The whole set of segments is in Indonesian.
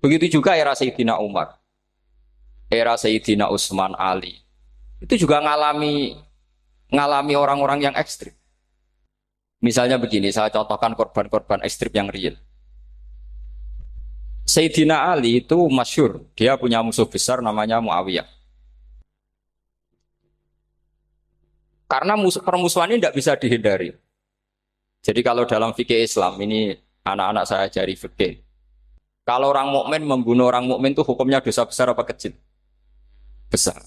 Begitu juga era Sayyidina Umar, era Sayyidina Utsman, Ali. Itu juga ngalami orang-orang yang ekstrim. Misalnya begini, saya contohkan korban-korban ekstrim yang real. Sayyidina Ali itu masyhur, dia punya musuh besar namanya Muawiyah. Karena permusuhan ini tidak bisa dihindari. Jadi kalau dalam fikih Islam ini anak-anak saya ajari fikih. Kalau orang mukmin membunuh orang mukmin itu hukumnya dosa besar apa kecil? Besar.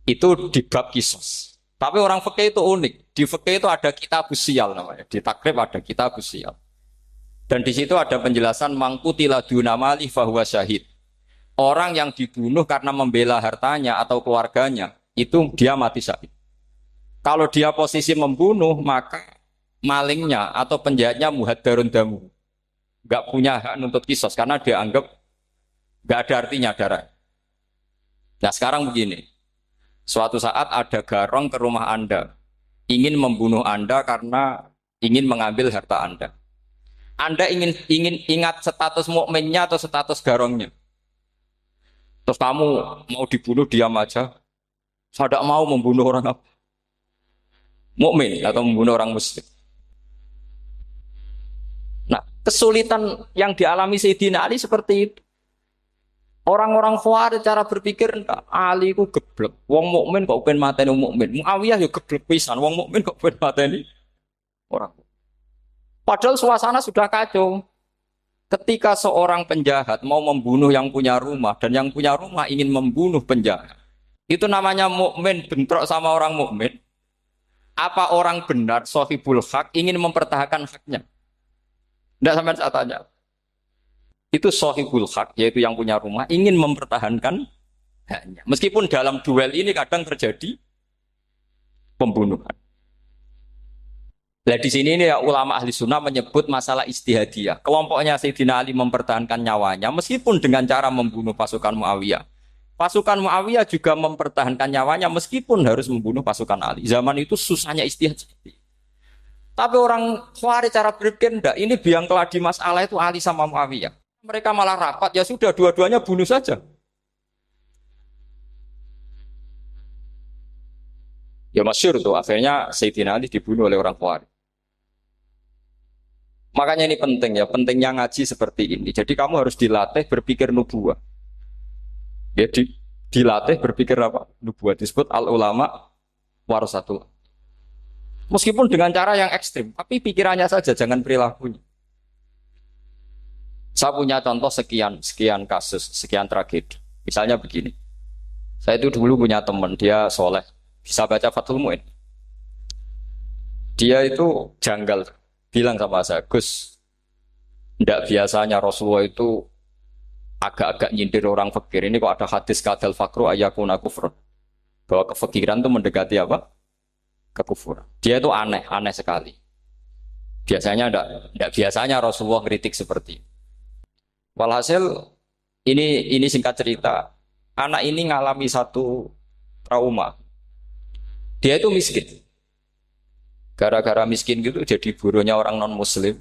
Itu di bab kisos. Tapi orang fikih itu unik. Di fikih itu ada kitab usial namanya. Di takrib ada kitab usial. Dan di situ ada penjelasan mangkutila dunamali fahuwa syahid. Orang yang dibunuh karena membela hartanya atau keluarganya, itu dia mati syahid. Kalau dia posisi membunuh, maka malingnya atau penjahatnya muhaddarun damu. Gak punya hak nuntut kisos karena dia anggap gak ada artinya darah. Nah sekarang begini, suatu saat ada garong ke rumah Anda, ingin membunuh Anda karena ingin mengambil harta Anda. Anda ingin ingat status mukminnya atau status garongnya. Terus kamu mau dibunuh diam aja. Saya tidak mau membunuh orang apa? Mukmin atau membunuh orang muslim. Nah, kesulitan yang dialami Sayyidina Ali seperti itu. Orang-orang Khawarij cara berpikir Ali ku geblek. Wong mukmin kok pengen mateni wong mukmin. Muawiyah ya geblek pisan. Wong mukmin kok pengen mateni orang. Padahal suasana sudah kacau. Ketika seorang penjahat mau membunuh yang punya rumah dan yang punya rumah ingin membunuh penjahat. Itu namanya mukmin bentrok sama orang mukmin. Apa orang benar sahibul hak ingin mempertahankan haknya? Tidak sampai saya tanya. Itu sahibul hak, yaitu yang punya rumah, ingin mempertahankan haknya. Meskipun dalam duel ini kadang terjadi pembunuhan. Nah di sini ini ya, ulama ahli sunnah menyebut masalah istihadiyah. Kelompoknya Sayyidina Ali mempertahankan nyawanya, meskipun dengan cara membunuh pasukan Muawiyah. Pasukan Muawiyah juga mempertahankan nyawanya, meskipun harus membunuh pasukan Ali. Zaman itu susahnya istihad. Tapi orang Khawarij cara berpikir enggak, ini biang keladi masalah itu Ali sama Muawiyah. Mereka malah rapat, ya sudah dua-duanya bunuh saja. Ya masyhur tuh, akhirnya Sayyidina Ali dibunuh oleh orang Khawarij. Makanya ini penting ya, pentingnya ngaji seperti ini. Jadi kamu harus dilatih berpikir nubuwah. Ya dilatih berpikir apa? Nubuwah disebut al-ulama warasatul. Meskipun dengan cara yang ekstrim, tapi pikirannya saja, jangan perilakunya. Saya punya contoh sekian kasus, sekian tragedi. Misalnya begini, saya itu dulu punya teman, dia soleh, bisa baca Fathul Mu'in. Dia itu janggal, bilang sama saya, Gus, tidak biasanya Rasulullah itu agak-agak nyindir orang fakir. Ini kok ada hadis kadal fakru ayakuna kufrun. Bahwa kefakiran itu mendekati apa? Kekufuran. Dia itu aneh sekali. Biasanya tidak biasanya Rasulullah kritik seperti itu. Walhasil ini singkat cerita, anak ini ngalami satu trauma. Dia itu miskin. Gara-gara miskin gitu jadi burunya orang non muslim.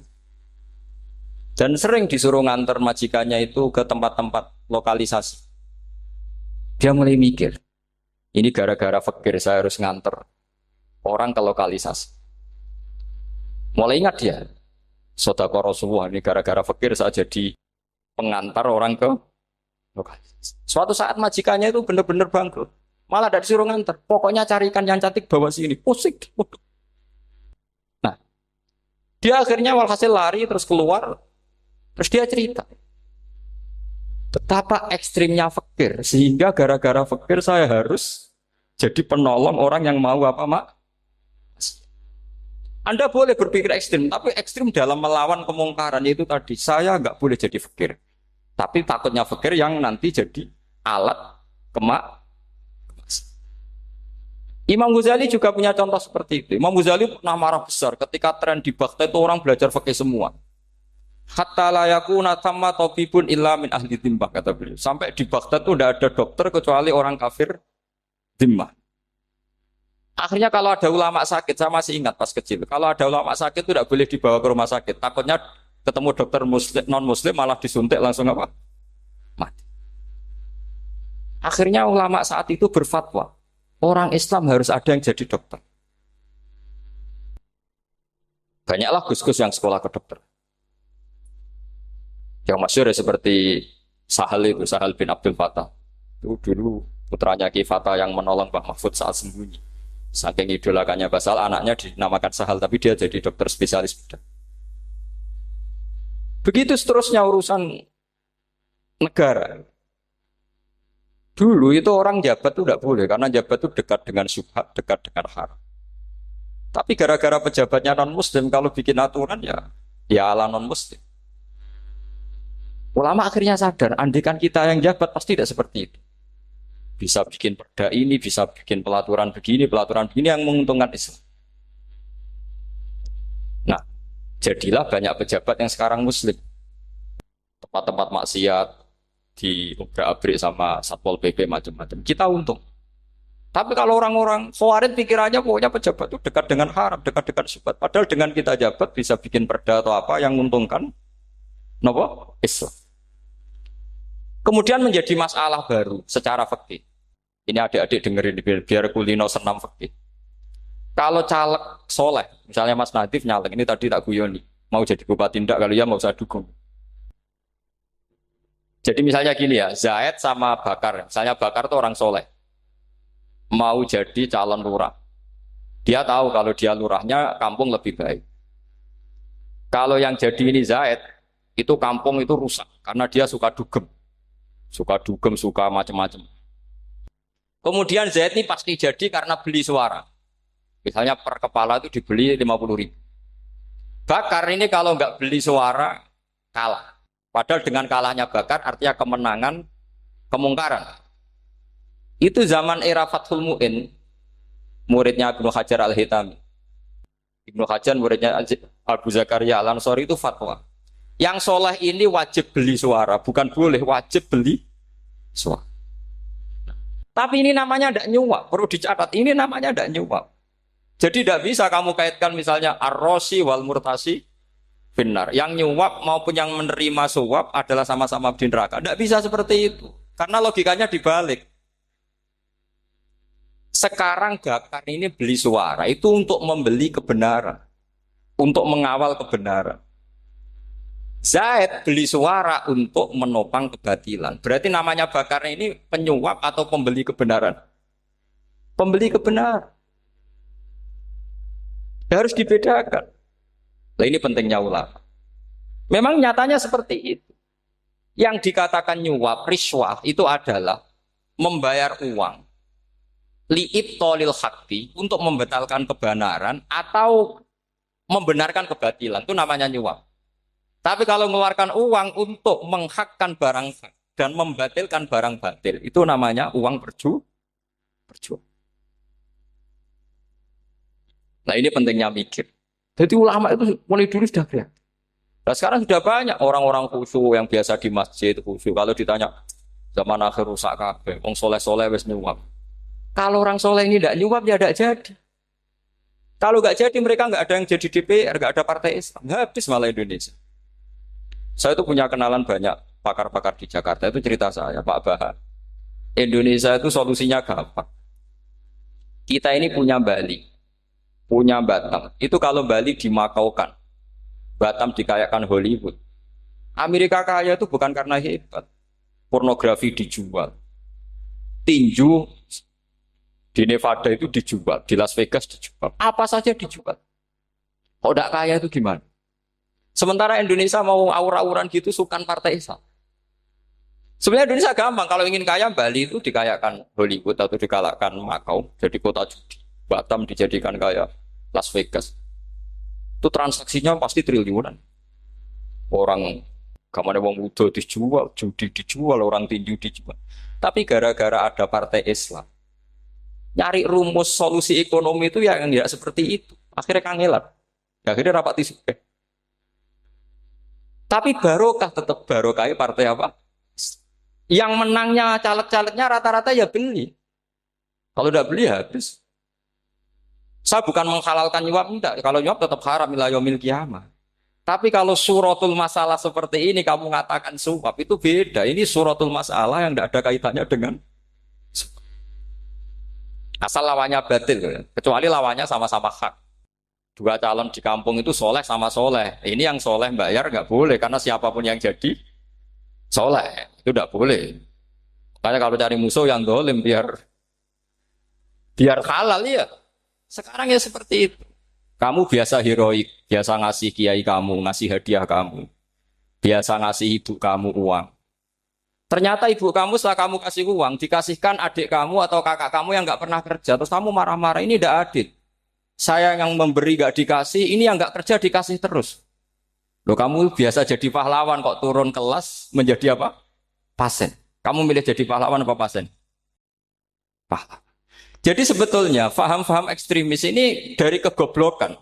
Dan sering disuruh nganter majikannya itu ke tempat-tempat lokalisasi. Dia mulai mikir, ini gara-gara fakir saya harus nganter orang ke lokalisasi. Mulai ingat dia, Sodako Rasulullah ini gara-gara fakir saya jadi pengantar orang ke lokalisasi. Suatu saat majikannya itu benar-benar bangkrut. Malah tidak disuruh nganter. Pokoknya carikan yang cantik bawa sini. Pusing. Nah, dia akhirnya walhasil lari terus keluar. Terus dia cerita. Betapa ekstrimnya fakir. Sehingga gara-gara fakir saya harus jadi penolong orang yang mau apa mak? Anda boleh berpikir ekstrim, tapi ekstrim dalam melawan kemungkaran itu tadi. Saya nggak boleh jadi fakir. Tapi takutnya fakir yang nanti jadi alat kemak. Imam Ghazali juga punya contoh seperti itu. Imam Ghazali pernah marah besar ketika tren di Baghdad itu orang belajar fikih semua. Hatta la yakuna thamma tabibun illa min ahli dhimmah, kata beliau. Sampai di Baghdad itu tidak ada dokter kecuali orang kafir dhimmah. Akhirnya kalau ada ulama sakit, saya masih ingat pas kecil. Kalau ada ulama sakit itu tidak boleh dibawa ke rumah sakit. Takutnya ketemu dokter muslim, non muslim malah disuntik langsung apa? Akhirnya ulama saat itu berfatwa, orang Islam harus ada yang jadi dokter. Banyaklah gus-gus yang sekolah ke dokter. Yang masyhur ya seperti Sahal itu, Sahal bin Abdul Fattah. Itu dulu putranya Ki Fatah yang menolong Mbah Mahfud saat sembunyi. Saking idolakannya Basal, anaknya dinamakan Sahal, tapi dia jadi dokter spesialis bedah. Begitu seterusnya urusan negara. Dulu itu orang jabat itu tidak boleh, karena jabat itu dekat dengan syubhat, dekat dengan haram. Tapi gara-gara pejabatnya non-muslim, kalau bikin aturan ya ala non-muslim. Ulama akhirnya sadar, andikan kita yang jabat pasti tidak seperti itu. Bisa bikin perda ini, bisa bikin pelaturan begini yang menguntungkan Islam. Nah, jadilah banyak pejabat yang sekarang muslim. Tempat-tempat maksiat diobrak-abrik sama Satpol PP macam-macam. Kita untung. Tapi kalau orang-orang Khawarij pikirannya pokoknya pejabat itu dekat dengan haram, dekat dengan syubhat. Padahal dengan kita jabat bisa bikin perda atau apa yang menguntungkan Islam. Kemudian menjadi masalah baru secara fikih. Ini adik-adik dengerin biar kulino senam fikih. Kalau caleg soleh, misalnya Mas Nadif nyalek, ini tadi tak guyoni, mau jadi bupati ndak, kalau ya mau saya dukung. Jadi misalnya gini ya, Zaid sama Bakar, misalnya Bakar itu orang soleh, mau jadi calon lurah. Dia tahu kalau dia lurahnya kampung lebih baik. Kalau yang jadi ini Zaid, itu kampung itu rusak, karena dia suka dugem, suka macam-macam. Kemudian Zaid ini pasti jadi karena beli suara. Misalnya per kepala itu dibeli 50.000. Bakar ini kalau nggak beli suara, kalah. Padahal dengan kalahnya Bakar artinya kemenangan, kemungkaran. Itu zaman era Fathul Mu'in, muridnya Ibnu Hajar Al-Hitami. Ibnu Hajar muridnya Abu Zakaria Al-Ansori itu fatwa. Yang soleh ini wajib beli suara, bukan boleh, wajib beli suara. Tapi ini namanya tidak nyuap, perlu dicatat. Ini namanya tidak nyuap. Jadi tidak bisa kamu kaitkan misalnya ar-rosi wal murtasi benar. Yang nyuap maupun yang menerima suap adalah sama-sama di neraka. Tidak bisa seperti itu. Karena logikanya dibalik. Sekarang Bakar ini beli suara itu untuk membeli kebenaran. Untuk mengawal kebenaran. Zaid beli suara untuk menopang kebatilan. Berarti namanya Bakar ini penyuap atau pembeli kebenaran? Pembeli kebenaran. Harus dibedakan. Nah, ini pentingnya ulama. Memang nyatanya seperti itu. Yang dikatakan nyuap, riswah itu adalah membayar uang li'ibtolil haqqi untuk membatalkan kebenaran atau membenarkan kebatilan. Itu namanya nyuap. Tapi kalau mengeluarkan uang untuk menghakkan barang hak dan membatalkan barang batil, itu namanya uang perjuangan. Nah ini pentingnya mikir. Jadi ulama itu mulai dulu sudah kreatif. Nah sekarang sudah banyak orang-orang khusyuk yang biasa di masjid khusyuk. Kalau ditanya zaman akhir rusak kabeh, wong soleh-soleh wis nyuap. Kalau orang soleh ini tidak nyuap ya tidak jadi. Kalau nggak jadi mereka nggak ada yang jadi DPR, nggak ada partai Islam, habis malah Indonesia. Saya itu punya kenalan banyak pakar-pakar di Jakarta, itu cerita saya, Pak Bahar. Indonesia itu solusinya gampang. Kita ini punya Bali, punya Batam. Itu kalau Bali dimakaukan, Batam dikayakan Hollywood. Amerika kaya itu bukan karena hebat. Pornografi dijual. Tinju di Nevada itu dijual, di Las Vegas dijual. Apa saja dijual. Kalau tidak kaya itu gimana? Sementara Indonesia mau aur-auran gitu sukan partai Islam. Sebenarnya Indonesia gampang. Kalau ingin kaya, Bali itu dikayakan Hollywood atau dikalahkan Makau. Jadi kota judi. Batam dijadikan kaya Las Vegas. Itu transaksinya pasti triliunan. Orang kamane wong muda dijual, judi dijual, orang tinju dijual. Tapi gara-gara ada partai Islam, nyari rumus solusi ekonomi itu yang tidak seperti itu. Akhirnya kangelan. Akhirnya rapat isu. Tapi barokah tetap barokah partai apa? Yang menangnya caleg-calegnya rata-rata ya beli. Kalau tidak beli habis. Saya bukan menghalalkan nyuap, enggak. Kalau nyuap tetap haram ila yaumil qiyamah. Tapi kalau suratul masalah seperti ini kamu mengatakan suap itu beda. Ini suratul masalah yang tidak ada kaitannya dengan Asal lawannya batil, kecuali lawannya sama-sama hak. Dua calon di kampung itu soleh sama soleh. Ini yang soleh bayar nggak boleh karena siapapun yang jadi soleh itu nggak boleh. Makanya kalau cari musuh yang dolim biar halal ya. Sekarang ya seperti itu. Kamu biasa heroik, biasa ngasih kiai kamu, ngasih hadiah kamu, biasa ngasih ibu kamu uang. Ternyata ibu kamu setelah kamu kasih uang, dikasihkan adik kamu atau kakak kamu yang nggak pernah kerja, terus kamu marah-marah, ini tidak adil. Saya yang memberi nggak dikasih, ini yang nggak kerja dikasih terus. Loh kamu biasa jadi pahlawan kok turun kelas menjadi apa? Pasien. Kamu milih jadi pahlawan apa pasien? Pahlawan. Jadi sebetulnya faham-faham ekstremis ini dari kegoblokan.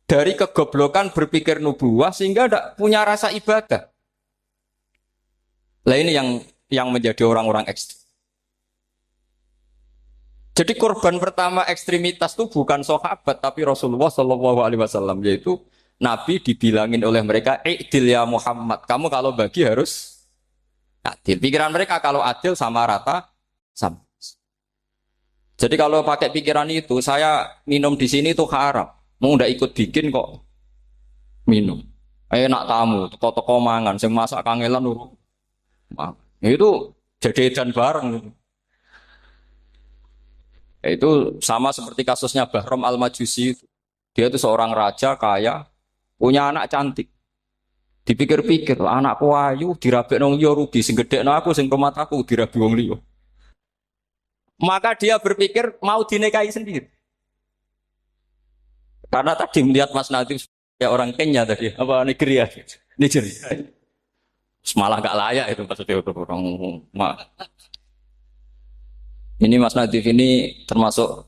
Dari kegoblokan berpikir nubuah sehingga tidak punya rasa ibadah. Lah ini yang menjadi orang-orang ekstrem. Jadi korban pertama ekstremitas itu bukan sahabat tapi Rasulullah Shallallahu Alaihi Wasallam, yaitu Nabi dibilangin oleh mereka, "I'dil ya Muhammad, kamu kalau bagi harus adil." Pikiran mereka kalau adil sama rata sama. Jadi kalau pakai pikiran itu, saya minum di sini itu haram. Mau ndak ikut bikin kok minum. Enak tamu, toko-toko mangan, sing masak kangelan urut. Itu jadi dan bareng. Itu sama seperti kasusnya Bahram Al-Majusi. Dia itu seorang raja kaya, punya anak cantik. Dipikir-pikir, anakku ayu, dirabi nang liya rugi, sing gedhekno aku, sing rumah aku dirabi wong liya. Maka dia berpikir mau dinikahi sendiri. Karena tadi melihat Mas Nadiem ya orang Kenya tadi, apa Nigeria? Nigeria. Malah gak layak itu maksudnya untuk orang. Ini Mas Nadif ini termasuk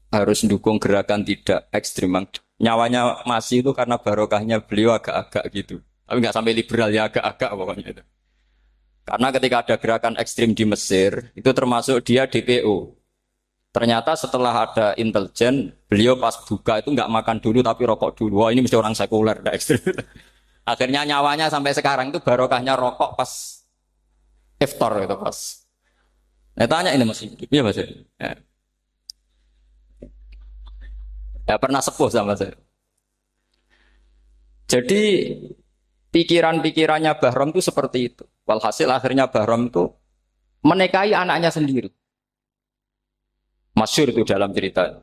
harus mendukung gerakan tidak ekstrim. Nyawanya masih itu karena barokahnya beliau agak-agak gitu. Tapi nggak sampai liberal ya agak-agak pokoknya itu. Karena ketika ada gerakan ekstrim di Mesir, itu termasuk dia DPO. Ternyata setelah ada intelijen, beliau pas buka itu nggak makan dulu tapi rokok dulu. Wah ini mesti orang sekuler, nggak ekstrim. Akhirnya nyawanya sampai sekarang itu barokahnya rokok pas iftar itu pas. Nah, tanya ini masih hidup, ya mas? Ya pernah sepuh sama saya. Jadi pikiran-pikirannya Bahram itu seperti itu. Walhasil akhirnya Bahram itu menikahi anaknya sendiri. Masyhur itu dalam cerita.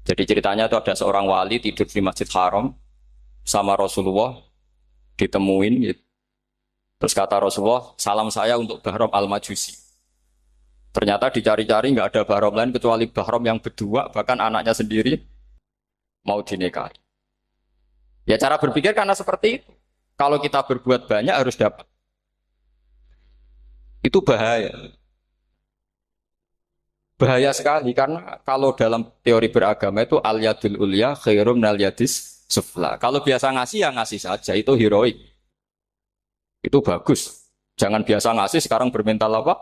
Jadi ceritanya itu ada seorang wali tidur di Masjid Haram sama Rasulullah, ditemuin gitu. Terus kata Rasulullah, salam saya untuk Bahram Al-Majusi. Ternyata dicari-cari nggak ada Bahram lain kecuali Bahram yang berdua, bahkan anaknya sendiri mau dinikahi. Ya cara berpikir karena seperti itu. Kalau kita berbuat banyak harus dapat. Itu bahaya. Bahaya sekali karena kalau dalam teori beragama itu al yadul ulya khairum nal yadis sufla. Kalau biasa ngasih ya ngasih saja, itu heroik. Itu bagus. Jangan biasa ngasih sekarang bermental apa?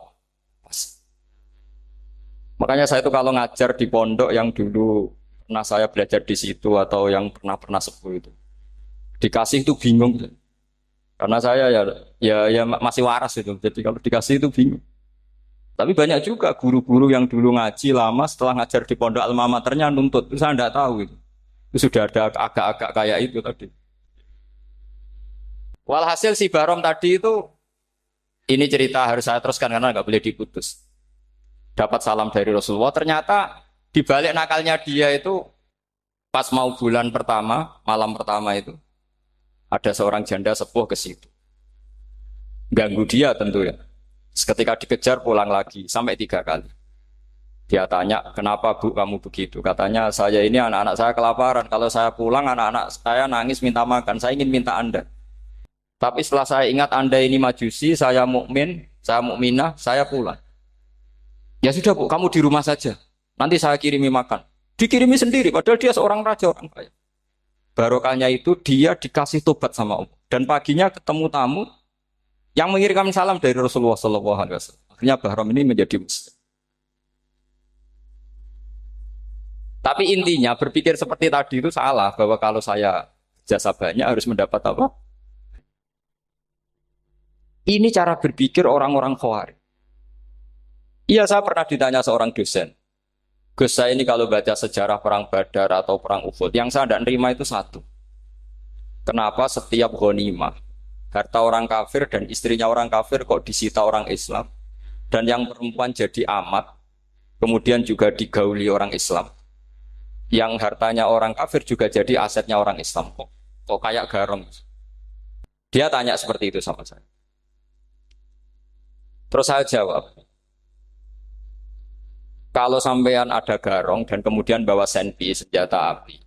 Makanya saya itu kalau ngajar di pondok yang dulu pernah saya belajar di situ atau yang pernah sepuh itu, dikasih itu bingung. Karena saya ya masih waras itu. Jadi kalau dikasih itu bingung. Tapi banyak juga guru-guru yang dulu ngaji lama setelah ngajar di pondok alma maternya nuntut. Itu saya tidak tahu itu. Itu sudah ada agak-agak kayak itu tadi. Walhasil si Barom tadi itu ini cerita harus saya teruskan karena nggak boleh diputus. Dapat salam dari Rasulullah. Ternyata di balik nakalnya dia itu pas mau bulan pertama, malam pertama itu ada seorang janda sepuh ke situ. Ganggu dia tentu ya. Ketika dikejar pulang lagi sampai 3 kali. Dia tanya, kenapa bu kamu begitu? Katanya saya ini anak-anak saya kelaparan. Kalau saya pulang anak-anak saya nangis minta makan. Saya ingin minta Anda. Tapi setelah saya ingat Anda ini majusi, saya mukmin, saya mukminah, saya pulang. Ya sudah bu, kamu di rumah saja. Nanti saya kirimi makan. Dikirimi sendiri, padahal dia seorang raja orang kaya. Barokahnya itu dia dikasih tobat sama Allah. Dan paginya ketemu tamu yang mengirimkan salam dari Rasulullah SAW. Akhirnya Bahram ini menjadi muslim. Tapi intinya berpikir seperti tadi itu salah. Bahwa kalau saya jasa banyak harus mendapat apa? Ini cara berpikir orang-orang Khawarij. Iya, saya pernah ditanya seorang dosen. Gus, saya ini kalau baca sejarah perang Badar atau perang Uhud, yang saya tidak nerima itu satu. Kenapa setiap ghanimah, harta orang kafir dan istrinya orang kafir kok disita orang Islam? Dan yang perempuan jadi amat, kemudian juga digauli orang Islam. Yang hartanya orang kafir juga jadi asetnya orang Islam. Kok kayak garong? Dia tanya seperti itu sama saya. Terus saya jawab, kalau sampean ada garong dan kemudian bawa senpi, senjata api,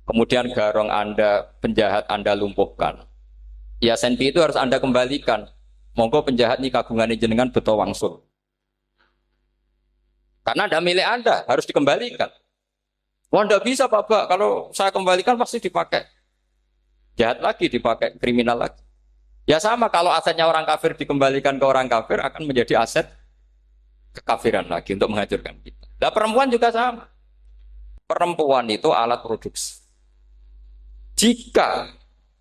kemudian garong Anda, penjahat Anda lumpuhkan, ya senpi itu harus Anda kembalikan. Monggo penjahat ini kagungan jenengan beto wangsul. Karena ada milik Anda, harus dikembalikan. Wah, tidak bisa Pak, kalau saya kembalikan pasti dipakai jahat lagi, dipakai kriminal lagi. Ya sama, kalau asetnya orang kafir dikembalikan ke orang kafir akan menjadi aset kekafiran lagi untuk menghancurkan kita. Nah, perempuan juga sama. Perempuan itu alat produksi.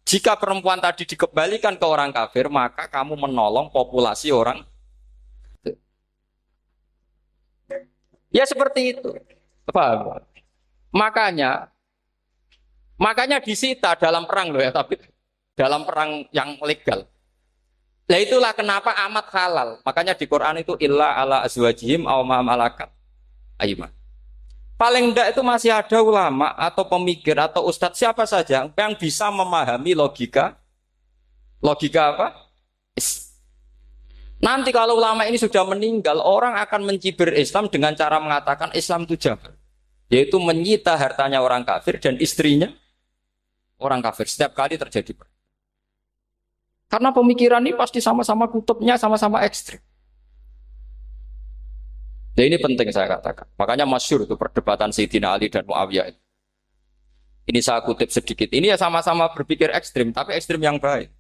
Jika perempuan tadi dikembalikan ke orang kafir, maka kamu menolong populasi orang. Ya seperti itu. Paham? Makanya disita dalam perang loh ya, tapi dalam perang yang legal. Nah itulah kenapa amat halal. Makanya di Quran itu illa ala azwajihim aw ma malakat aymah. Paling enggak itu masih ada ulama atau pemikir atau ustadz siapa saja yang bisa memahami logika apa? Nanti kalau ulama ini sudah meninggal, orang akan mencibir Islam dengan cara mengatakan Islam itu jahat, yaitu menyita hartanya orang kafir dan istrinya orang kafir setiap kali terjadi. Karena pemikiran ini pasti sama-sama kutubnya, sama-sama ekstrim. Nah ini penting saya katakan. Makanya masyhur itu perdebatan Sayyidina Ali dan Muawiyah. Ini saya kutip sedikit. Ini ya sama-sama berpikir ekstrim, tapi ekstrim yang baik.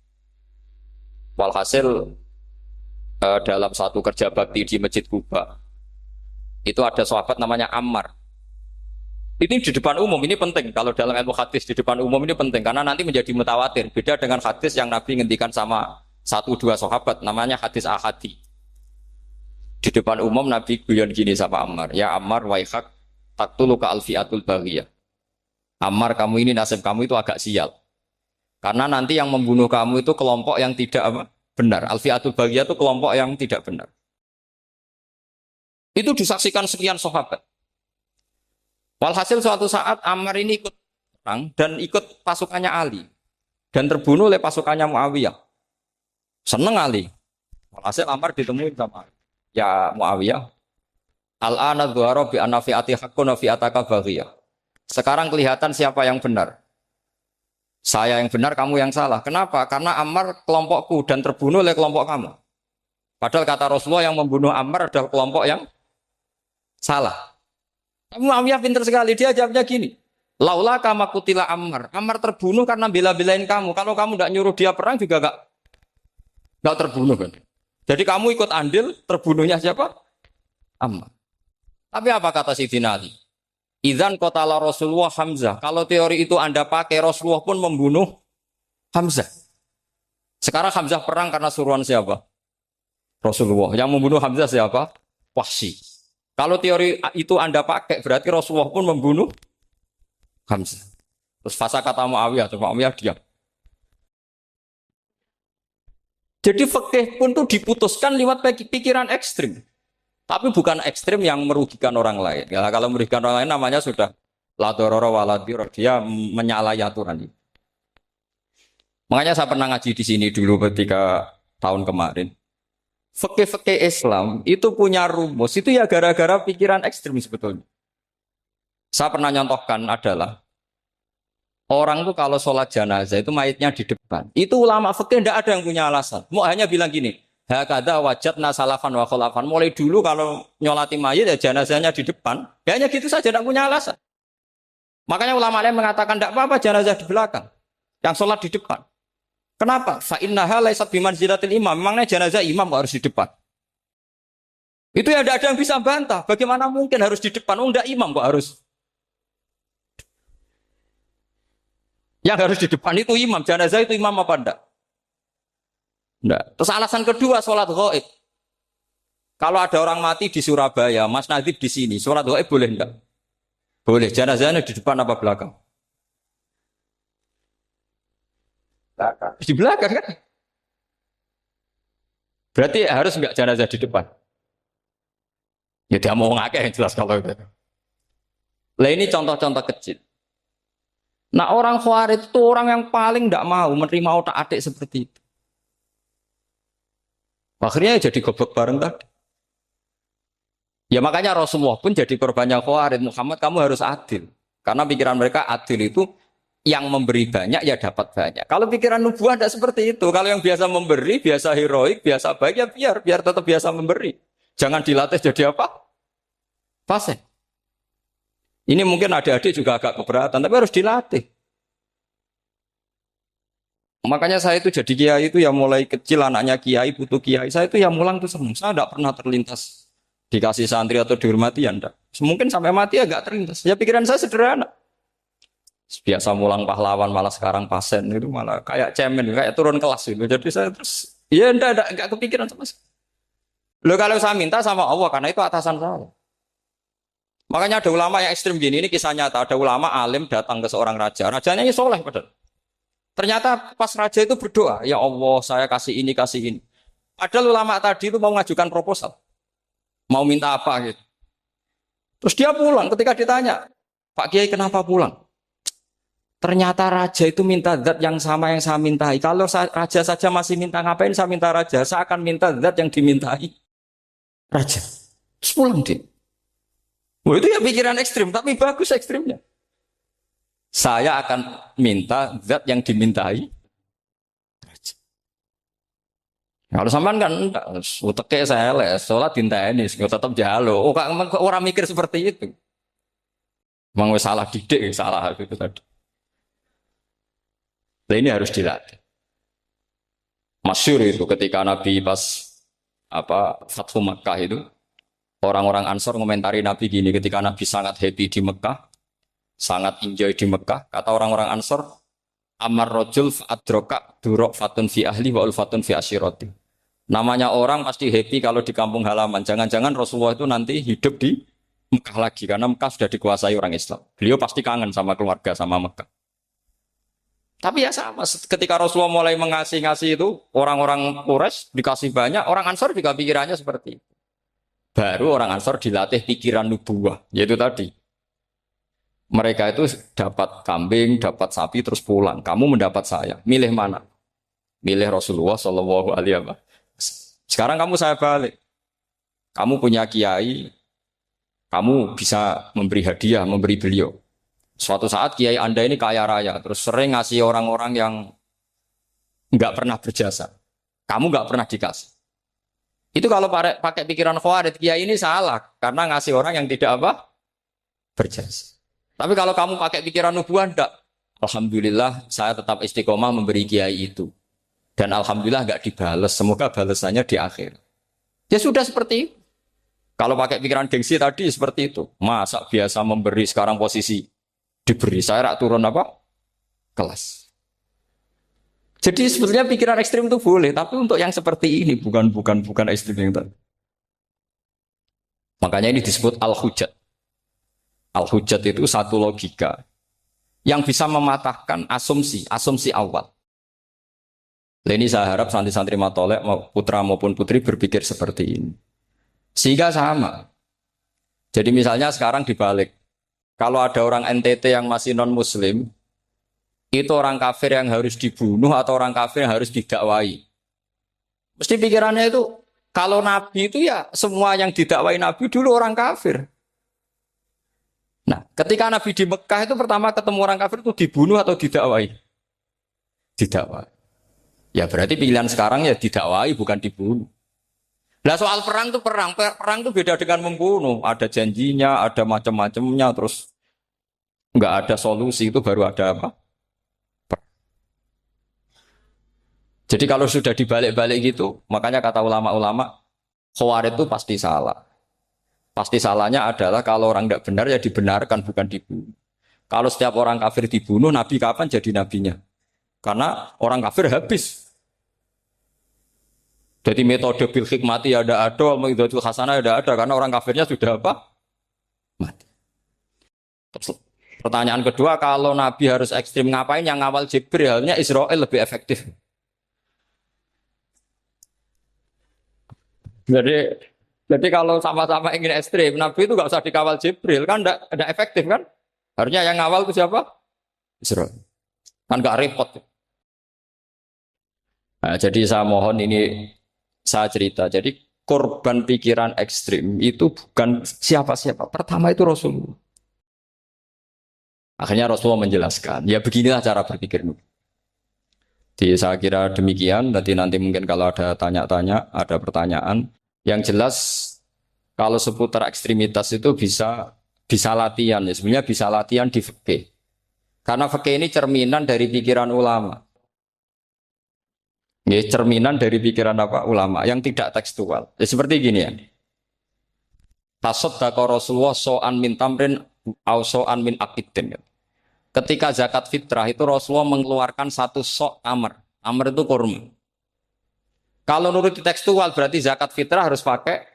Walhasil dalam satu kerja bakti di Masjid Kuba, itu ada sahabat namanya Ammar. Ini di depan umum, ini penting. Kalau dalam ilmu hadis di depan umum ini penting, karena nanti menjadi mutawatir. Beda dengan hadis yang Nabi ngendikan sama 1-2 sahabat, namanya hadis ahadi. Di depan umum Nabi guyon gini sama Ammar, ya Ammar waihak taktuluka alfiatul baghiyah. Ammar, kamu ini nasib kamu itu agak sial. Karena nanti yang membunuh kamu itu kelompok yang tidak benar. Alfiatul baghiyah itu kelompok yang tidak benar. Itu disaksikan sekian sahabat. Walhasil suatu saat Ammar ini ikut perang dan ikut pasukannya Ali dan terbunuh oleh pasukannya Muawiyah. Seneng Ali. Walhasil Ammar ditemui sama Ali. Ya Muawiyah, al-ana dhuhara bi anna fi'ati haqqun wa fi'ataka baghiyah. Sekarang kelihatan siapa yang benar. Saya yang benar, kamu yang salah. Kenapa? Karena Ammar kelompokku dan terbunuh oleh kelompok kamu. Padahal kata Rasulullah yang membunuh Ammar adalah kelompok yang salah. Muawiyah pintar sekali, dia jawabnya gini. Laula kama kutila Ammar. Ammar terbunuh karena bela-belain kamu. Kalau kamu tidak nyuruh dia perang juga enggak terbunuh kan. Jadi kamu ikut andil, terbunuhnya siapa? Ammar. Tapi apa kata Sayyidina Ali? Idzan qatala Rasulullah Hamzah. Kalau teori itu Anda pakai, Rasulullah pun membunuh Hamzah. Sekarang Hamzah perang karena suruhan siapa? Rasulullah. Yang membunuh Hamzah siapa? Wahsy. Kalau teori itu Anda pakai, berarti Rasulullah pun membunuh Hamzah. Terus fasa kata Muawiyah, Muawiyah diam. Jadi fikih pun tuh diputuskan lewat pikiran ekstrim. Tapi bukan ekstrim yang merugikan orang lain. Ya, kalau merugikan orang lain namanya sudah la dororo wa la diror. Dia menyalahi aturan. Makanya saya pernah ngaji di sini dulu ketika tahun kemarin. Fikih-fikih Islam itu punya rumus. Itu ya gara-gara pikiran ekstrim sebetulnya. Saya pernah nyontohkan adalah orang tuh kalau sholat jenazah itu mayitnya di depan. Itu ulama fikih tidak ada yang punya alasan. Mau hanya bilang gini, hakada wajadna salafan wa khalafan. Mulai dulu kalau nyolati mayit ya jenazahnya di depan. Ya hanya gitu saja, tidak punya alasan. Makanya ulama lain mengatakan tidak apa-apa jenazah di belakang. Yang sholat di depan. Kenapa? Fa innaha laysat bimanzilatil imam. Memangnya jenazah imam kok harus di depan? Itu ya tidak ada yang bisa bantah. Bagaimana mungkin harus di depan? Oh, enggak imam kok harus. Yang harus di depan itu imam. Jenazah itu imam apa enggak? Enggak. Terus alasan kedua sholat ghaib. Kalau ada orang mati di Surabaya, Mas Nadib di sini, sholat gaib boleh enggak? Boleh. Jenazahnya di depan apa belakang? Belakang. Di belakang kan? Berarti harus enggak jenazah di depan? Ya dia mau ngakeh yang jelas kalau itu. Lah ini contoh-contoh kecil. Nah orang Khawarij itu orang yang paling tidak mau menerima otak-atik seperti itu. Akhirnya jadi goblok bareng tadi. Ya makanya Rasulullah pun jadi korbannya Khawarij. Muhammad kamu harus adil. Karena pikiran mereka adil itu yang memberi banyak ya dapat banyak. Kalau pikiran nubuah tidak seperti itu. Kalau yang biasa memberi, biasa heroik, biasa baik ya biar tetap biasa memberi. Jangan dilatih jadi apa? Fasih. Ini mungkin adik-adik juga agak keberatan, tapi harus dilatih. Makanya saya itu jadi kiai itu ya mulai kecil anaknya kiai, butuh kiai. Saya itu ya mulang tuh senang. Saya tidak pernah terlintas dikasih santri atau dihormati ya enggak. Mungkin sampai mati agak terlintas. Ya pikiran saya sederhana. Biasa mulang pahlawan malah sekarang pasen itu malah kayak cemen, kayak turun kelas gitu. Jadi saya terus ya enggak kepikiran sama sekali. Loh kalau saya minta sama Allah karena itu atasan saya. Makanya ada ulama yang ekstrim gini, ini kisah nyata. Ada ulama alim datang ke seorang raja. Rajanya ini soleh padahal. Ternyata pas raja itu berdoa, ya Allah saya kasih ini, kasih ini. Padahal ulama tadi itu mau ngajukan proposal. Mau minta apa gitu. Terus dia pulang ketika ditanya, Pak Kiai kenapa pulang? Ternyata raja itu minta zat yang sama yang saya mintai. Kalau raja saja masih minta, ngapain saya minta raja? Saya akan minta zat yang dimintai raja. Terus pulang dia. Wah itu ya pikiran ekstrim, tapi bagus ekstrimnya. Saya akan minta zat yang dimintai. Kalau sampean kan uteke saya les, sholat dinteni, tetap jalo. Oh, orang mikir seperti itu. Memang salah didik, salah itu tadi. Nah, ini harus dilatih. Masyhur itu ketika Nabi pas Fathu Makkah itu, orang-orang Ansor ngomentari Nabi gini ketika Nabi sangat happy di Mekah, sangat enjoy di Mekah. Kata orang-orang Ansor, Amar rojul fa'adroka durok fatun fi ahli wa ulfatun fi asyiroti. Namanya orang pasti happy kalau di kampung halaman. Jangan-jangan Rasulullah itu nanti hidup di Mekah lagi. Karena Mekah sudah dikuasai orang Islam. Beliau pasti kangen sama keluarga, sama Mekah. Tapi ya sama, ketika Rasulullah mulai mengasih-ngasih itu, orang-orang Quraisy dikasih banyak, orang Ansor juga pikirannya seperti itu. Baru orang Ansor dilatih pikiran nubuwah, yaitu tadi. Mereka itu dapat kambing, dapat sapi, terus pulang. Kamu mendapat saya, milih mana? Milih Rasulullah Shallallahu Alaihi Wasallam. Sekarang kamu saya balik. Kamu punya kiai, kamu bisa memberi hadiah, memberi beliau. Suatu saat kiai Anda ini kaya raya, terus sering ngasih orang-orang yang nggak pernah berjasa. Kamu nggak pernah dikasih. Itu kalau pakai pikiran Khawarij, kiai ini salah karena ngasih orang yang tidak berjasa. Tapi kalau kamu pakai pikiran nubuah, enggak. Alhamdulillah saya tetap istiqomah memberi kiai itu. Dan alhamdulillah nggak dibales. Semoga balasannya di akhir. Ya sudah seperti itu. Kalau pakai pikiran gengsi tadi seperti itu. Masa biasa memberi sekarang posisi diberi, saya rak turun kelas. Jadi sebetulnya pikiran ekstrim itu boleh, tapi untuk yang seperti ini bukan ekstrim yang tadi. Makanya ini disebut al-hujat. Al-hujat itu satu logika yang bisa mematahkan asumsi awal. Ini saya harap santri-santri matolek putra maupun putri berpikir seperti ini. Sehingga sama. Jadi misalnya sekarang dibalik. Kalau ada orang NTT yang masih non-muslim, itu orang kafir yang harus dibunuh atau orang kafir yang harus didakwai. Mesti pikirannya itu, kalau Nabi itu ya semua yang didakwai Nabi dulu orang kafir. Nah, ketika Nabi di Mekah itu pertama ketemu orang kafir itu dibunuh atau didakwai? Didakwai. Ya berarti pilihan sekarang ya didakwai bukan dibunuh. Nah soal perang itu perang itu beda dengan membunuh. Ada janjinya, ada macam-macamnya, terus nggak ada solusi itu baru ada apa? Jadi kalau sudah dibalik-balik gitu, makanya kata ulama-ulama, Khawarij itu pasti salah. Pasti salahnya adalah kalau orang tidak benar ya dibenarkan bukan dibunuh. Kalau setiap orang kafir dibunuh, Nabi kapan jadi nabinya? Karena orang kafir habis. Jadi metode bil hikmati ya ada, mengidhatul hasanah ya ada, karena orang kafirnya sudah apa? Mati. Terus, pertanyaan kedua, kalau Nabi harus ekstrim ngapain yang ngawal Jibril? Halnya Israel lebih efektif. Jadi, jadi kalau sama-sama ingin ekstrim, Nabi itu nggak usah dikawal Jibril, kan enggak efektif kan? Harusnya yang ngawal itu siapa? Israel. Kan nggak repot. Nah, jadi saya mohon ini saya cerita. Jadi korban pikiran ekstrim itu bukan siapa-siapa. Pertama itu Rasulullah. Akhirnya Rasulullah menjelaskan, ya beginilah cara berpikir. Jadi saya kira demikian. Nanti mungkin kalau ada tanya-tanya, ada pertanyaan. Yang jelas kalau seputar ekstremitas itu bisa latihan. Ya. Sebenarnya bisa latihan di fikih. Karena fikih ini cerminan dari pikiran ulama. Ya, cerminan dari pikiran apa ulama yang tidak tekstual. Ya, seperti gini ya. Tasaddaqa Rasulullah so'an min tamrin au so'an min akidin. Ketika zakat fitrah itu Rasulullah mengeluarkan satu sok tamr. Tamr itu kurma. Kalau menurut tekstual berarti zakat fitrah harus pakai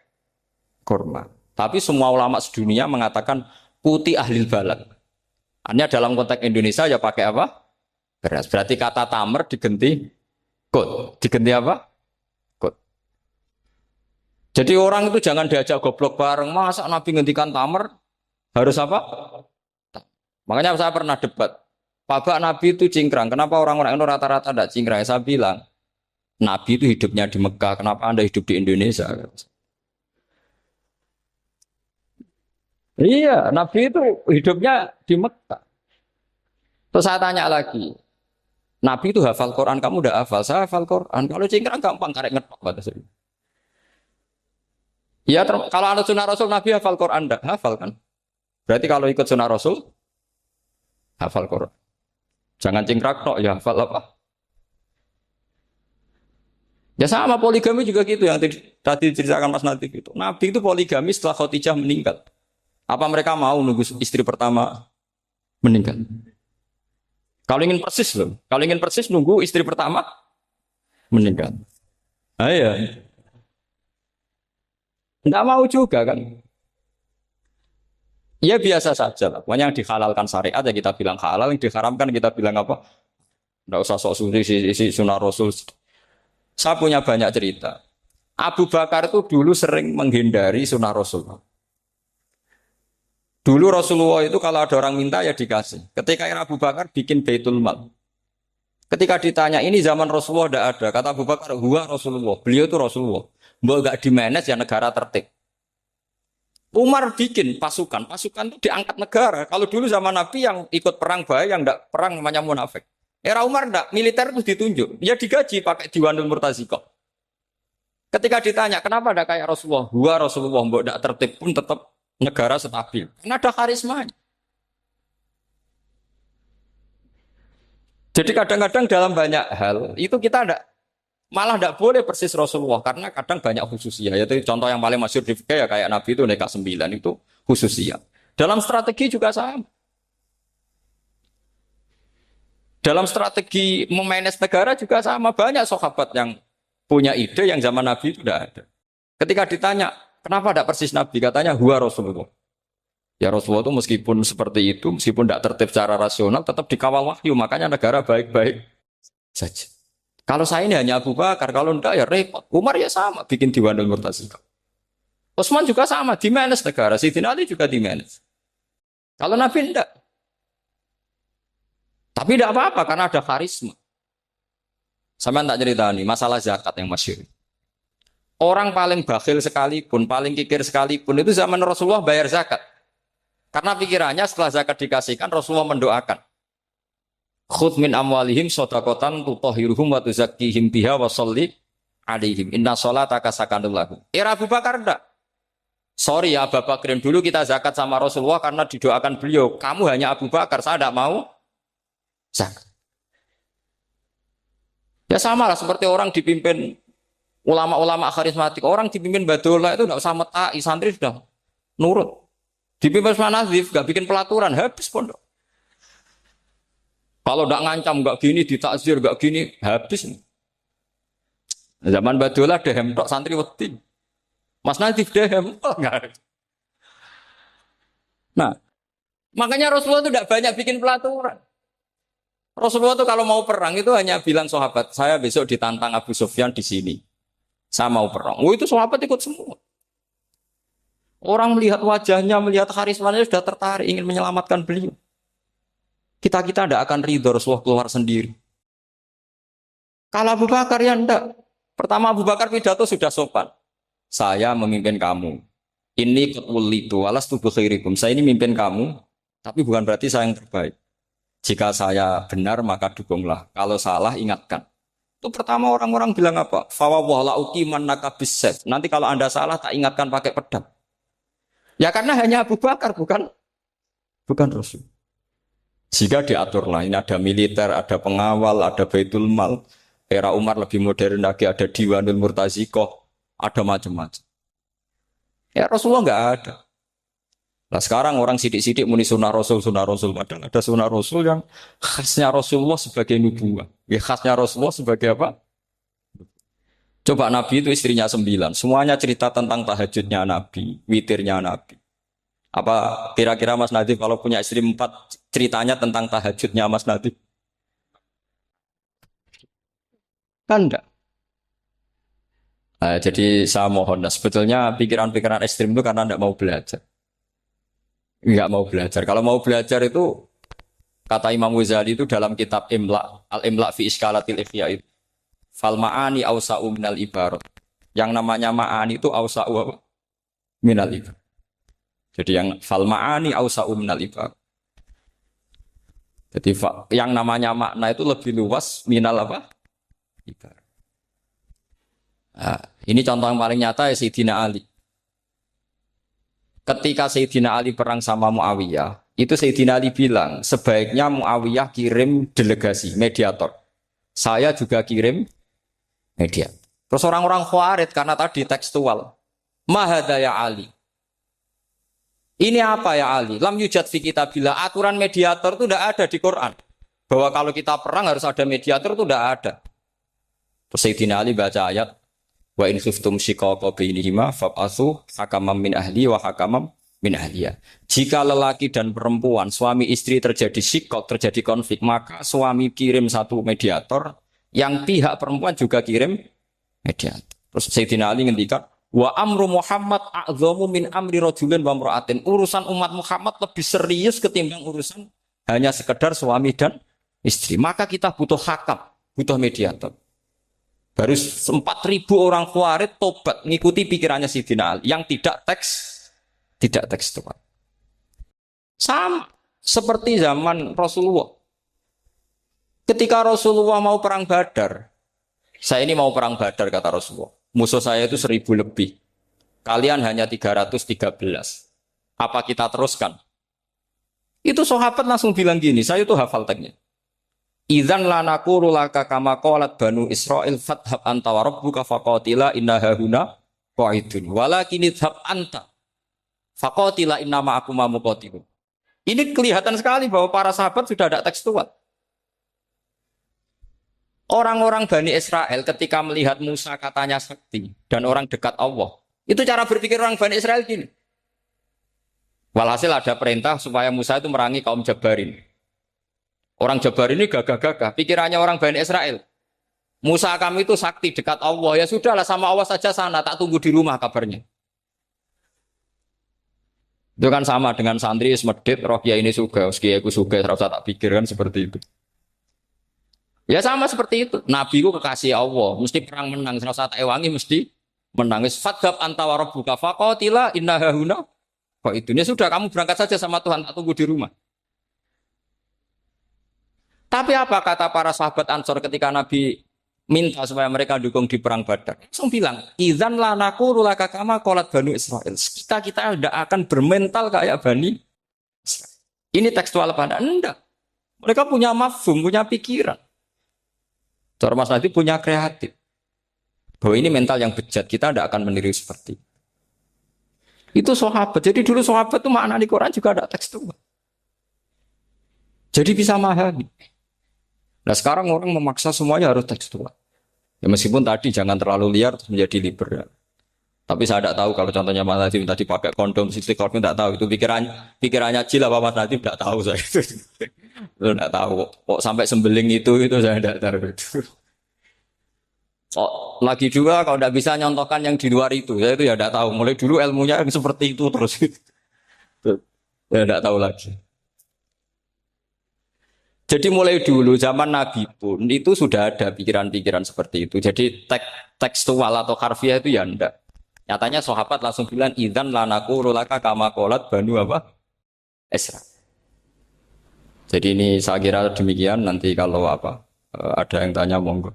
kurma. Tapi semua ulama sedunia mengatakan putih ahlil balad. Hanya dalam konteks Indonesia ya pakai apa? Beras. Berarti kata tamr diganti kut. Diganti apa? Kut. Jadi orang itu jangan diajak goblok bareng. Masa Nabi ngendikan tamr harus apa? Makanya saya pernah debat. Pak Nabi itu cingkrang. Kenapa orang-orang itu rata-rata tidak cingkrang? Saya bilang, Nabi itu hidupnya di Mekah. Kenapa Anda hidup di Indonesia? Iya, Nabi itu hidupnya di Mekah. Terus saya tanya lagi, Nabi itu hafal Quran, kamu udah hafal? Saya hafal Quran. Kalau cingkrang gampang, karek ngetok batasnya. Ya, kalau ada sunnah Rasul, Nabi hafal Quran, enggak? Hafal kan? Berarti kalau ikut sunnah Rasul, hafal Quran. Jangan cingkrak tok, ya hafal apa? Ya sama poligami juga gitu yang tadi diceritakan Mas Natif itu. Nabi itu poligami setelah Khadijah meninggal. Apa mereka mau nunggu istri pertama meninggal? Kalau ingin persis loh. Kalau ingin persis nunggu istri pertama meninggal. Ah ya. Enggak mau juga kan. Ya biasa saja lah. Pokoknya yang dihalalkan syariat ya kita bilang halal, yang diharamkan kita bilang apa? Enggak usah sok suci isi sunnah Rasul. Saya punya banyak cerita. Abu Bakar itu dulu sering menghindari sunnah Rasul. Dulu Rasulullah itu kalau ada orang minta ya dikasih. Ketika Abu Bakar bikin Baitul Mal. Ketika ditanya ini zaman Rasulullah tidak ada. Kata Abu Bakar, huwa Rasulullah. Beliau itu Rasulullah. Mbak gak di-manage ya negara tertib. Umar bikin pasukan. Pasukan itu diangkat negara. Kalau dulu zaman Nabi yang ikut perang bahaya, yang tidak perang namanya munafik. Era Umar enggak, militer itu ditunjuk. Ya digaji pakai Diwanul Murtaziko. Ketika ditanya, kenapa tidak kayak Rasulullah? Huwa Rasulullah, mbak tidak tertib pun tetap negara stabil. Karena ada karisma. Jadi kadang-kadang dalam banyak hal, itu kita malah tidak boleh persis Rasulullah. Karena kadang banyak khususnya. Yaitu contoh yang paling masyhur di fikih ya kayak Nabi itu nikah 9 itu khususnya. Dalam strategi juga sama. Dalam strategi memanage negara juga sama. Banyak sahabat yang punya ide yang zaman Nabi itu tidak ada. Ketika ditanya, kenapa tidak persis Nabi? Katanya, huwa Rasulullah. Ya Rasulullah itu meskipun seperti itu, meskipun tidak tertib secara rasional, tetap dikawal wahyu. Makanya negara baik-baik saja. Kalau saya ini hanya Abu Bakar, kalau tidak ya repot. Umar ya sama, bikin Diwanul Murtaziko. Utsman juga sama, di-manage negara. Sayyidina Ali juga di-manage. Kalau Nabi tidak. Tapi tidak apa-apa, karena ada karisma. Sama tak cerita nih, masalah zakat yang masyhur. Orang paling bakhil sekalipun, paling kikir sekalipun, itu zaman Rasulullah bayar zakat. Karena pikirannya setelah zakat dikasihkan, Rasulullah mendoakan. Khudh min amwalihim shadaqatan tutahhiruhum wa tuzakkihim biha wa sholli alaihim. Inna sholataka sakanul lahum. Era Abu Bakar enggak. Sorry ya Abu Bakar, dulu kita zakat sama Rasulullah karena didoakan beliau. Kamu hanya Abu Bakar, saya tidak mau zakat. Ya sama lah seperti orang dipimpin ulama-ulama karismatik. Orang dipimpin Badullah itu tidak usah metai, santri sudah nurut. Dipimpin Usman Nazif, gak bikin pelaturan, habis pondok. Kalau tidak ngancam, gak gini, ditakzir, gak gini, habis. Zaman Badola dehem tok santri wedi. Mas Nadif dehem. Oh, enggak. Nah, makanya Rasulullah itu tidak banyak bikin pelaturan. Rasulullah itu kalau mau perang itu hanya bilang sahabat, saya besok ditantang Abu Sufyan di sini. Saya mau perang. Oh itu sahabat ikut semua. Orang melihat wajahnya, melihat karismanya sudah tertarik ingin menyelamatkan beliau. Kita tidak akan ridho Rasulullah keluar sendiri. Kalau Abu Bakar ya enggak. Pertama Abu Bakar pidato sudah sopan. Saya memimpin kamu. Ini ketulitu alas tubuh khairikum. Saya ini mimpin kamu, tapi bukan berarti saya yang terbaik. Jika saya benar maka dukunglah. Kalau salah ingatkan. Itu pertama orang-orang bilang apa? Fawwala uqiman nakabisef. Nanti kalau Anda salah tak ingatkan pakai pedang. Ya karena hanya Abu Bakar bukan Rasul. Jika diaturlah ini ada militer, ada pengawal, ada Baitul Mal. Era Umar lebih modern lagi ada Diwanul Murtazikoh, ada macam-macam. Ya Rasulullah enggak ada. Nah sekarang orang sidik-sidik muni sunnah Rasul. Padahal ada sunnah Rasul yang khasnya Rasulullah sebagai nubuwah. Ya, khasnya Rasulullah sebagai apa? Coba Nabi itu istrinya 9. Semuanya cerita tentang tahajudnya Nabi, witirnya Nabi. Apa kira-kira Mas Nadif kalau punya istri 4 ceritanya tentang tahajudnya Mas Nadif? Kan enggak. Nah, jadi saya mohon, sebetulnya pikiran-pikiran ekstrim itu karena enggak mau belajar. Enggak mau belajar. Kalau mau belajar itu kata Imam Ghazali itu dalam kitab Imla, Al-Imla fi Iskalatil Ikhya itu. Fal ma'ani awsa'u minal ibarat. Yang namanya ma'ani itu awsa'u minal ibarat. Jadi yang fal ma'ani awsa'u minal ibarat. Jadi yang namanya makna itu lebih luas minal apa? Ibarat. Nah, ini contoh yang paling nyata ya Sayyidina Ali. Ketika Sayyidina Ali perang sama Muawiyah, itu Sayyidina Ali bilang, sebaiknya Muawiyah kirim delegasi, mediator. Saya juga kirim mediator. Terus orang-orang Khawarij karena tadi tekstual. Mahada ya Ali. Ini apa ya Ali? Lam yujad fi kitabillah. Aturan mediator itu tidak ada di Quran. Bahwa kalau kita perang harus ada mediator itu tidak ada. Terus Sayyidina Ali baca ayat. Wa in khiftum shiqaqa bainihima fab'atsu hakaman min ahli wa hakaman min ahliya. Jika lelaki dan perempuan, suami istri terjadi shiqaq, terjadi konflik, maka suami kirim satu mediator, yang pihak perempuan juga kirim mediator. Terus Sayyidina Ali ngendikan, wa amru Muhammad a'dhamu min amri rajulin wa imra'atin. Urusan umat Muhammad lebih serius ketimbang urusan hanya sekedar suami dan istri. Maka kita butuh hakam, butuh mediator. Baru 4.000 orang Khawarij tobat ngikuti pikirannya Sayyidina Ali yang tidak tekstual. Sama seperti zaman Rasulullah. Ketika Rasulullah mau perang Badar, saya ini mau perang Badar kata Rasulullah. Musuh saya itu 1.000 lebih. Kalian hanya 313. Apa kita teruskan? Itu sahabat langsung bilang gini, saya itu hafal teksnya. Idzan lanaqulu laka kama qalat banu Israil fathab anta wa rabbuka faqatila inna hahuna qa'idun walakin idhab anta faqatila inna ma'akum muqatilun. Ini kelihatan sekali bahwa para sahabat sudah ada tekstual. Orang-orang Bani Israel ketika melihat Musa katanya sakti dan orang dekat Allah, itu cara berpikir orang Bani Israel gini. Walhasil ada perintah supaya Musa itu merangi kaum Jabarin. Orang Jabar ini gagah-gagah, pikirannya orang Bani Israel. Musa kami itu sakti dekat Allah, ya sudahlah sama Allah saja sana, tak tunggu di rumah kabarnya. Itu kan sama dengan santri semedit, roh kiai ini suga, kiai aku suga, terus tak pikirkan seperti itu. Ya sama seperti itu. Nabi ku kekasih Allah, mesti perang menang, terus tak ewangi mesti menangis. Fadhab anta wa rabbuka faqatila inna hahuna. Kok itu? Ya sudah kamu berangkat saja sama Tuhan, tak tunggu di rumah. Tapi apa kata para sahabat Ansor ketika Nabi minta supaya mereka dukung di perang Badar? Langsung bilang, idzan lanaku laka kama qalat Bani Israil. Kita tidak akan bermental kayak Bani Israil. Ini tekstual pada enggak. Mereka punya mafhum, punya pikiran. Cara Mas Nadif punya kreatif. Bahwa ini mental yang bejat, kita tidak akan meniru seperti itu sahabat. Jadi dulu sahabat itu makna di Quran juga ada tekstual. Jadi bisa memahami. Nah sekarang orang memaksa semuanya harus tekstual. Ya meskipun tadi jangan terlalu liar terus menjadi liberal. Tapi saya tidak tahu kalau contohnya Mas Nadim tadi pakai kondom, sistem kondom tidak tahu itu pikirannya Jil apa Mas Nadim tidak tahu saya itu tidak tahu. Kok sampai sembeling itu saya tidak tahu itu. Oh, lagi juga kalau tidak bisa nyontohkan yang di luar itu, saya itu ya tidak tahu. Mulai dulu ilmunya yang seperti itu terus saya tidak tahu lagi. Jadi mulai dulu zaman Nabi pun itu sudah ada pikiran-pikiran seperti itu. Jadi tekstual atau harfiah itu ya enggak. Nyatanya sahabat langsung bilang idzan lanaku rulaka kama qalat banu apa? Esra. Jadi ini saya kira demikian nanti kalau apa ada yang tanya monggo.